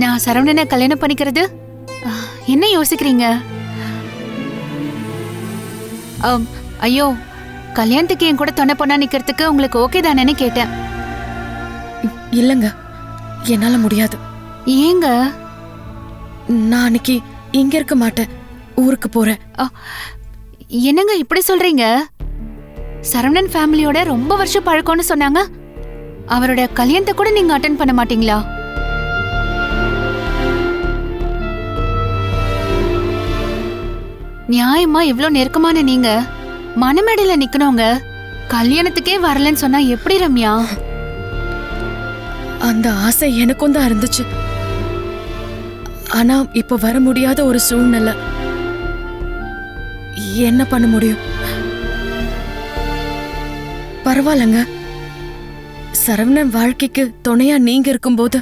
நான் சரவணனை கல்யாணம் பண்ணிக்கிறது என்ன யோசிக்கிறீங்க? ஐயோ, கல்யாணத்துக்கு என் கூட துணை பொண்ணா நிக்கிறதுக்கு உங்களுக்கு ஓகே தானேன்னு கேட்டேன். இல்லங்க, என்னால முடியாது. ஏங்க? நான் அன்னைக்கு இங்க இருக்க மாட்டேன், ஊருக்கு போறேன். என்னங்க இப்படி சொல்றீங்க? சரவணன் ஃபேமிலியோட ரொம்ப வருஷம் பழக்கம்னு சொன்னாங்க. அவரோட கல்யாணத்தை கூட நீங்க அட்டென்ட் பண்ண மாட்டீங்களா? நியாயமா இவ்ளோ நெருக்கமான நீங்க மணமேடையில நிக்கணுங்க, கல்யாணத்துக்கே வரலன்னு சொன்னா எப்படி ரம்யா? அந்த ஆசை எனக்கும் தான் இருந்துச்சு. ஆனா இப்ப வர முடியாத ஒரு சூழ்நிலை. என்ன பண்ண முடியும்? பரவாயில்லங்க, சரவணன் வாழ்க்கைக்கு துணையா நீங்க இருக்கும்போது